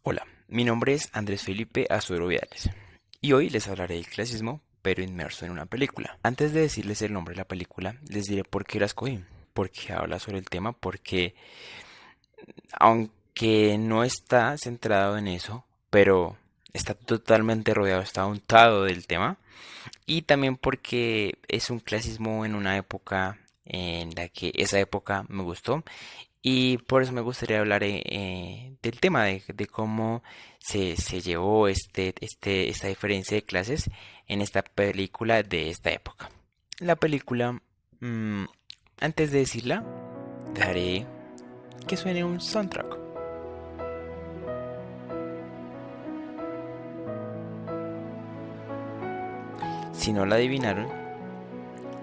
Hola, mi nombre es Andrés Felipe Azuero Viales y hoy les hablaré del clasismo, pero inmerso en una película. Antes de decirles el nombre de la película, les diré por qué la escogí, porque habla sobre el tema, porque aunque no está centrado en eso, pero está totalmente rodeado, está untado del tema, y también porque es un clasismo en una época en la que esa época me gustó y por eso me gustaría hablar del tema de cómo se llevó esta diferencia de clases en esta película de esta época. La película, mm, antes de decirla, dejaré que suene un soundtrack. Si no la adivinaron,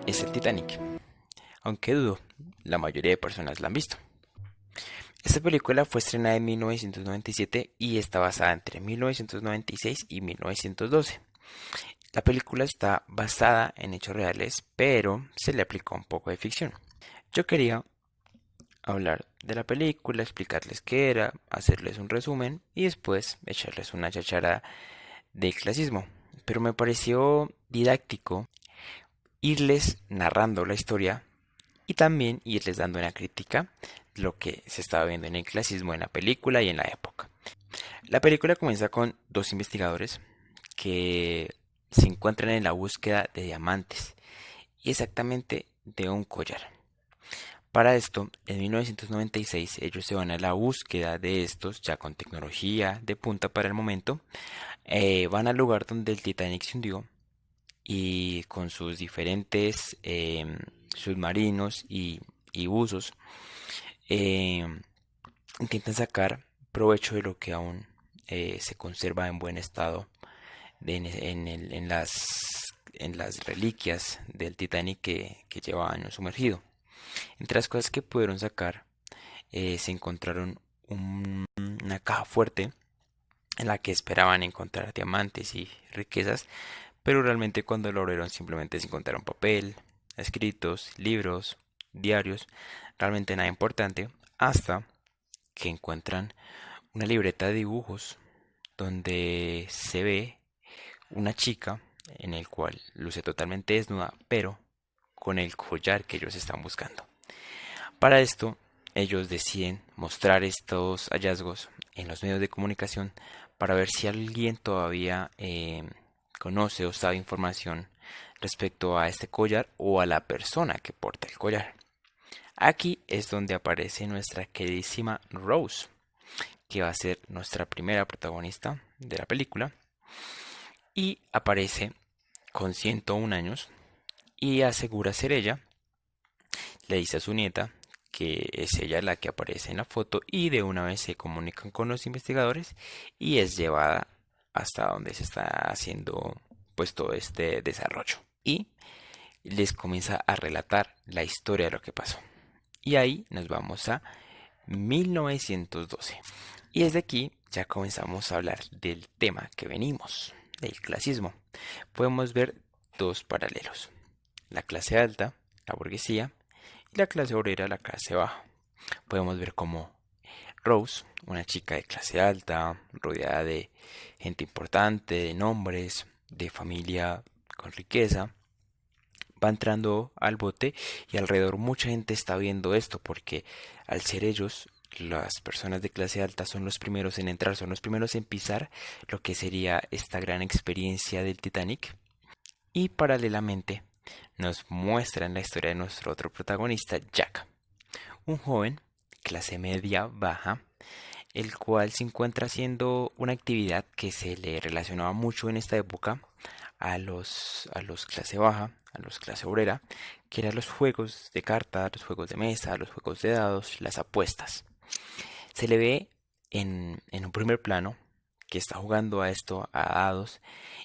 es el Titanic. Aunque dudo, la mayoría de personas la han visto. Esta película fue estrenada en 1997 y está basada entre 1996 y 1912. La película está basada en hechos reales, pero se le aplicó un poco de ficción. Yo quería hablar de la película, explicarles qué era, hacerles un resumen y después echarles una chachara de clasismo. Pero me pareció didáctico irles narrando la historia y también irles dando una crítica de lo que se estaba viendo en el clasismo en la película y en la época. La película comienza con dos investigadores que se encuentran en la búsqueda de diamantes y exactamente de un collar. Para esto, en 1996 ellos se van a la búsqueda de estos, ya con tecnología de punta para el momento, van al lugar donde el Titanic se hundió y con sus diferentes submarinos y buzos em, intentan sacar provecho de lo que aún se conserva en buen estado en las reliquias del Titanic que lleva años sumergido. Entre las cosas que pudieron sacar, se encontraron una caja fuerte en la que esperaban encontrar diamantes y riquezas, pero realmente cuando lo abrieron simplemente se encontraron papel, escritos, libros, diarios, realmente nada importante, hasta que encuentran una libreta de dibujos donde se ve una chica en el cual luce totalmente desnuda, pero con el collar que ellos están buscando. Para esto, ellos deciden mostrar estos hallazgos en los medios de comunicación para ver si alguien todavía conoce o sabe información respecto a este collar o a la persona que porta el collar. Aquí es donde aparece nuestra queridísima Rose, que va a ser nuestra primera protagonista de la película, y aparece con 101 años y asegura ser ella. Le dice a su nieta que es ella la que aparece en la foto y de una vez se comunican con los investigadores y es llevada hasta donde se está haciendo pues todo este desarrollo y les comienza a relatar la historia de lo que pasó. Y ahí nos vamos a 1912. Y desde aquí ya comenzamos a hablar del tema que venimos, del clasismo. Podemos ver dos paralelos: la clase alta, la burguesía, y la clase obrera, la clase baja. Podemos ver cómo Rose, una chica de clase alta, rodeada de gente importante, de nombres, de familia con riqueza, va entrando al bote y alrededor mucha gente está viendo esto porque al ser ellos, las personas de clase alta son los primeros en entrar, son los primeros en pisar lo que sería esta gran experiencia del Titanic. Y paralelamente nos muestran la historia de nuestro otro protagonista, Jack, un joven, clase media baja, el cual se encuentra haciendo una actividad que se le relacionaba mucho en esta época a los clase baja, a los clase obrera, que eran los juegos de cartas, los juegos de mesa, los juegos de dados, las apuestas. Se le ve en un primer plano que está jugando a esto, a dados,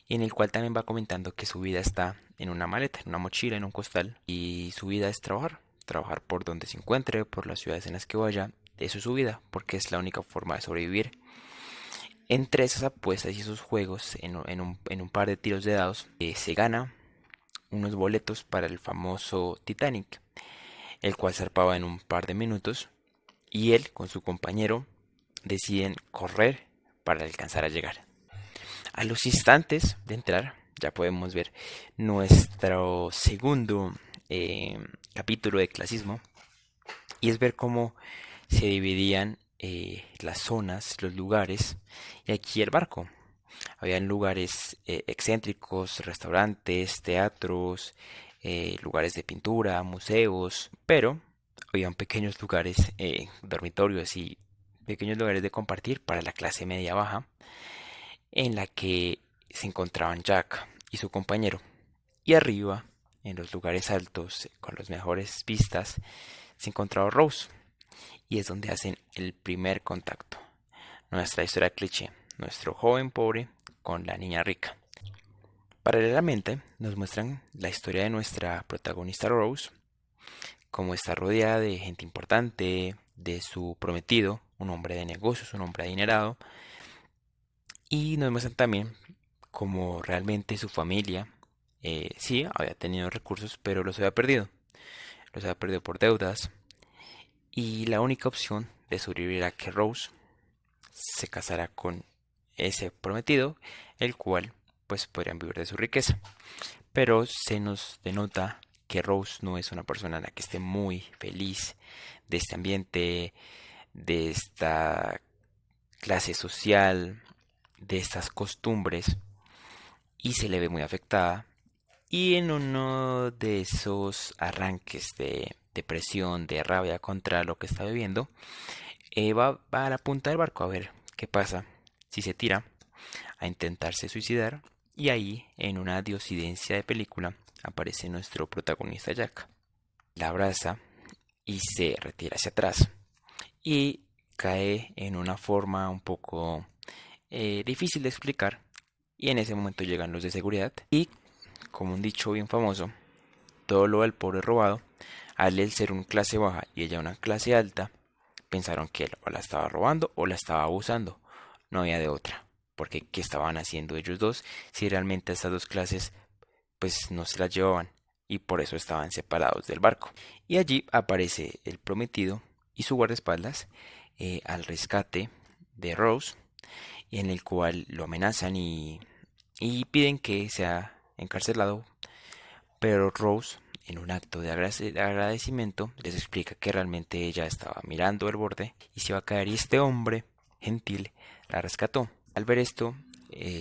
y en el cual también va comentando que su vida está en una maleta, en una mochila, en un costal, y su vida es trabajar, trabajar por donde se encuentre, por las ciudades en las que vaya. Eso es su vida, porque es la única forma de sobrevivir. Entre esas apuestas y esos juegos, en un par de tiros de dados, se gana unos boletos para el famoso Titanic, el cual zarpaba en un par de minutos, y él con su compañero deciden correr para alcanzar a llegar. A los instantes de entrar, ya podemos ver nuestro segundo capítulo de clasismo, y es ver cómo se dividían las zonas, los lugares, y aquí el barco. Habían lugares excéntricos, restaurantes, teatros, lugares de pintura, museos, pero habían pequeños lugares, dormitorios y pequeños lugares de compartir para la clase media baja, en la que se encontraban Jack y su compañero. Y arriba, en los lugares altos, con las mejores vistas, se encontraba Rose. Y es donde hacen el primer contacto. Nuestra historia cliché, nuestro joven pobre con la niña rica. Paralelamente, nos muestran la historia de nuestra protagonista Rose, cómo está rodeada de gente importante, de su prometido, un hombre de negocios, un hombre adinerado, y nos muestran también cómo realmente su familia, sí, había tenido recursos, pero los había perdido. Los había perdido por deudas, y la única opción de sobrevivir era que Rose se casara con ese prometido, el cual pues podrían vivir de su riqueza. Pero se nos denota que Rose no es una persona en la que esté muy feliz de este ambiente, de esta clase social, de estas costumbres, y se le ve muy afectada. Y en uno de esos arranques de depresión, de rabia contra lo que está viviendo, va a la punta del barco a ver qué pasa si se tira a intentarse suicidar, y ahí, en una diosidencia de película, aparece nuestro protagonista Jack. La abraza y se retira hacia atrás y cae en una forma un poco difícil de explicar, y en ese momento llegan los de seguridad y, como un dicho bien famoso, todo lo del pobre robado. Al él ser una clase baja y ella una clase alta, pensaron que él o la estaba robando o la estaba abusando. No había de otra. Porque ¿qué estaban haciendo ellos dos si realmente estas dos clases pues no se las llevaban? Y por eso estaban separados del barco. Y allí aparece el prometido y su guardaespaldas al rescate de Rose, y en el cual lo amenazan y piden que sea encarcelado, pero Rose, en un acto de agradecimiento, les explica que realmente ella estaba mirando el borde y se iba a caer, y este hombre gentil la rescató. Al ver esto,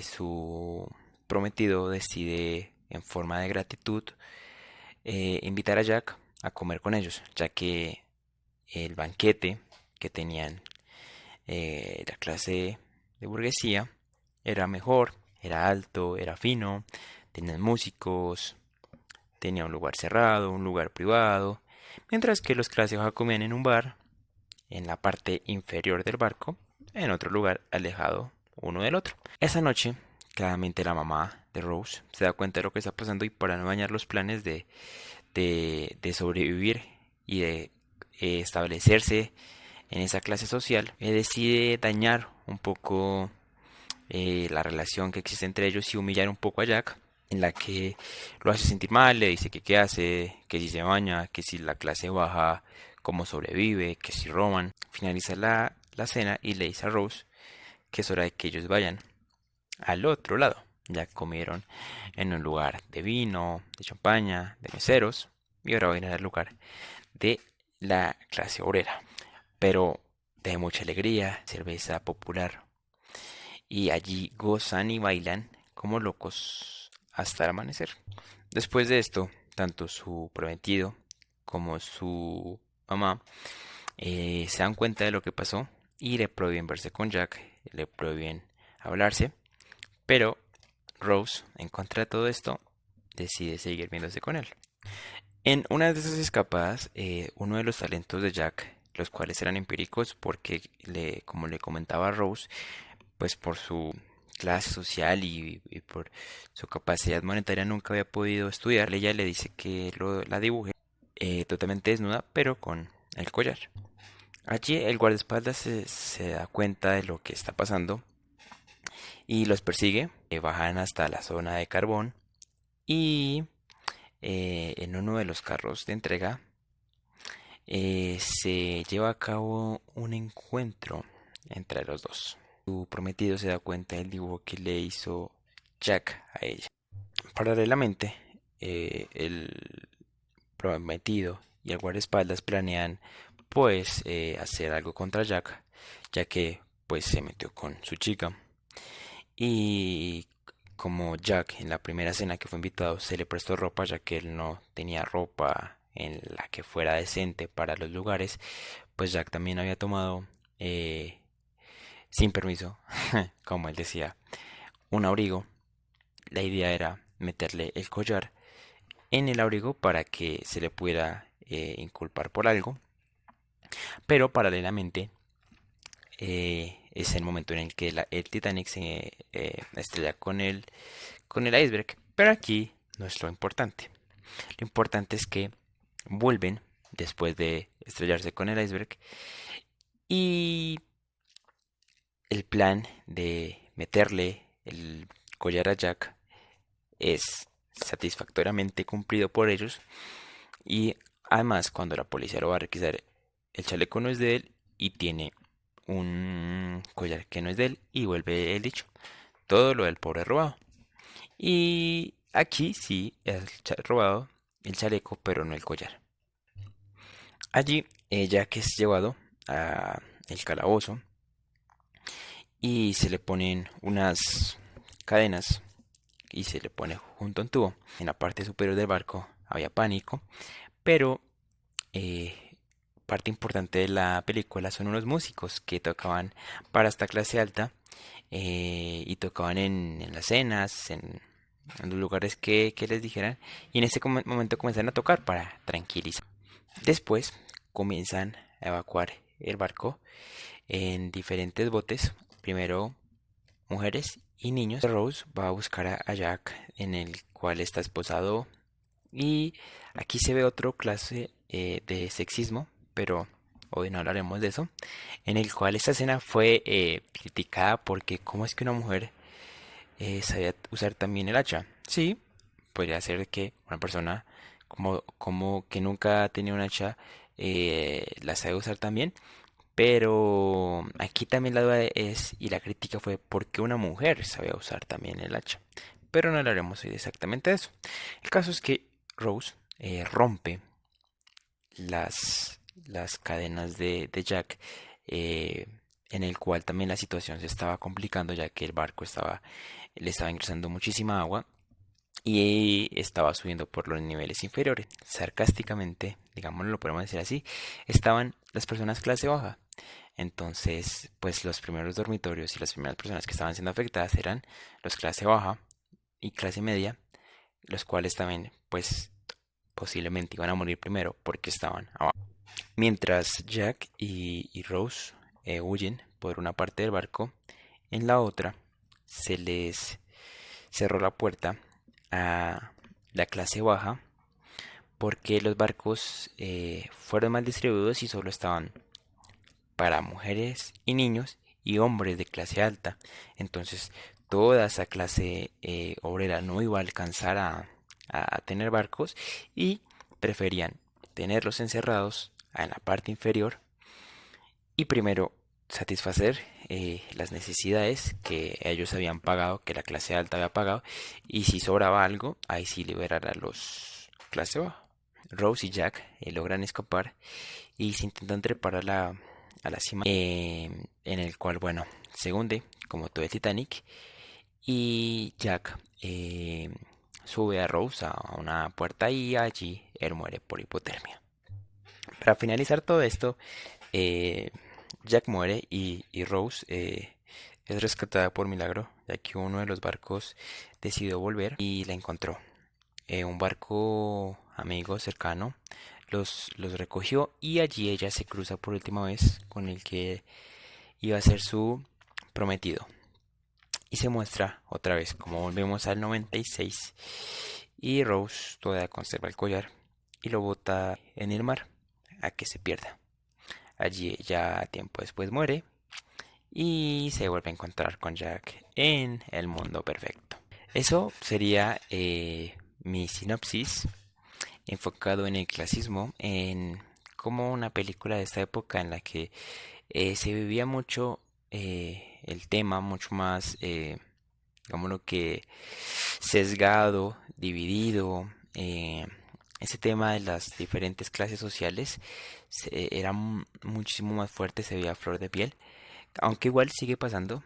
su prometido decide, en forma de gratitud, invitar a Jack a comer con ellos, ya que el banquete que tenían la clase de burguesía era mejor, era alto, era fino, tenían músicos, tenía un lugar cerrado, un lugar privado, mientras que los clase baja comían en un bar, en la parte inferior del barco, en otro lugar alejado uno del otro. Esa noche, claramente la mamá de Rose se da cuenta de lo que está pasando, y para no dañar los planes de sobrevivir y de establecerse en esa clase social, decide dañar un poco la relación que existe entre ellos y humillar un poco a Jack, en la que lo hace sentir mal, le dice que qué hace, que si se baña, que si la clase baja, cómo sobrevive, que si roban. Finaliza la cena y le dice a Rose que es hora de que ellos vayan al otro lado. Ya comieron en un lugar de vino, de champaña, de meseros, y ahora van a ir al lugar de la clase obrera, pero de mucha alegría, cerveza popular, y allí gozan y bailan como locos hasta el amanecer. Después de esto, tanto su prometido como su mamá se dan cuenta de lo que pasó y le prohíben verse con Jack, le prohíben hablarse, pero Rose, en contra de todo esto, decide seguir viéndose con él. En una de esas escapadas, uno de los talentos de Jack, los cuales eran empíricos porque, como le comentaba a Rose, pues por su clase social y por su capacidad monetaria nunca había podido estudiar. Ella le dice que la dibuje totalmente desnuda, pero con el collar. Allí el guardaespaldas se da cuenta de lo que está pasando y los persigue. Bajan hasta la zona de carbón y en uno de los carros de entrega se lleva a cabo un encuentro entre los dos. Su prometido se da cuenta del dibujo que le hizo Jack a ella. Paralelamente, el prometido y el guardaespaldas planean pues hacer algo contra Jack, ya que pues se metió con su chica. Y como Jack en la primera cena que fue invitado se le prestó ropa, ya que él no tenía ropa en la que fuera decente para los lugares, pues Jack también había tomado sin permiso, como él decía, un abrigo. La idea era meterle el collar en el abrigo para que se le pudiera inculpar por algo, pero paralelamente es el momento en el que el Titanic se estrella con el iceberg. Pero aquí no es lo importante. Lo importante es que vuelven después de estrellarse con el iceberg y el plan de meterle el collar a Jack es satisfactoriamente cumplido por ellos. Y además, cuando la policía lo va a requisar, el chaleco no es de él y tiene un collar que no es de él y vuelve el dicho. Todo lo del pobre robado. Y aquí sí, robado el chaleco, pero no el collar. Allí, Jack es llevado a el calabozo y se le ponen unas cadenas y se le pone junto a un tubo. En la parte superior del barco había pánico, pero parte importante de la película son unos músicos que tocaban para esta clase alta y tocaban en las cenas, en los lugares que les dijeran, y en ese momento comenzaron a tocar para tranquilizar. Después comienzan a evacuar el barco en diferentes botes, primero mujeres y niños. Rose va a buscar a Jack, en el cual está esposado, y aquí se ve otro clase de sexismo, pero hoy no hablaremos de eso, en el cual esta escena fue criticada porque cómo es que una mujer sabía usar también el hacha. Sí, podría ser que una persona como que nunca ha tenido un hacha la sabe usar también, pero aquí también la duda es, y la crítica fue, ¿por qué una mujer sabía usar también el hacha? Pero no hablaremos hoy de exactamente eso. El caso es que Rose rompe las cadenas de Jack, eh, en el cual también la situación se estaba complicando, ya que el barco le estaba ingresando muchísima agua y estaba subiendo por los niveles inferiores. Sarcásticamente, digámoslo, lo podemos decir así, estaban las personas clase baja. Entonces, pues los primeros dormitorios y las primeras personas que estaban siendo afectadas eran los clase baja y clase media, los cuales también, pues, posiblemente iban a morir primero porque estaban abajo. Mientras Jack y Rose huyen por una parte del barco, en la otra se les cerró la puerta a la clase baja porque los barcos fueron mal distribuidos y solo estaban para mujeres y niños y hombres de clase alta. Entonces, toda esa clase obrera no iba a alcanzar a tener barcos y preferían tenerlos encerrados en la parte inferior y primero satisfacer las necesidades que ellos habían pagado, que la clase alta había pagado, y si sobraba algo, ahí sí liberar a los clase baja. Rose y Jack logran escapar y se intentan trepar a la cima, en el cual, bueno, se hunde, como todo el Titanic, y Jack sube a Rose a una puerta y allí él muere por hipotermia. Para finalizar todo esto, eh, Jack muere y Rose es rescatada por milagro, ya que uno de los barcos decidió volver y la encontró. Un barco amigo cercano los recogió y allí ella se cruza por última vez con el que iba a ser su prometido. Y se muestra otra vez como volvemos al 96 y Rose todavía conserva el collar y lo bota en el mar a que se pierda. Allí ella tiempo después muere y se vuelve a encontrar con Jack en el mundo perfecto. Eso sería mi sinopsis enfocado en el clasismo, en como una película de esta época en la que se vivía mucho el tema mucho más, digámoslo que sesgado, dividido. Ese tema de las diferentes clases sociales era muchísimo más fuerte, se veía a flor de piel. Aunque igual sigue pasando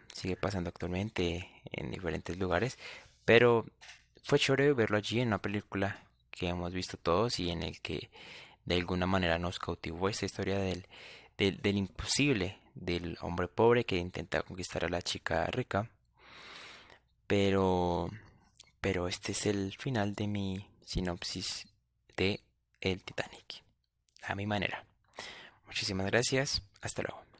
actualmente en diferentes lugares, pero fue chévere verlo allí en una película que hemos visto todos y en el que de alguna manera nos cautivó esa historia del imposible, del hombre pobre que intenta conquistar a la chica rica, pero, pero este es el final de mi sinopsis de El Titanic, a mi manera. Muchísimas gracias, hasta luego.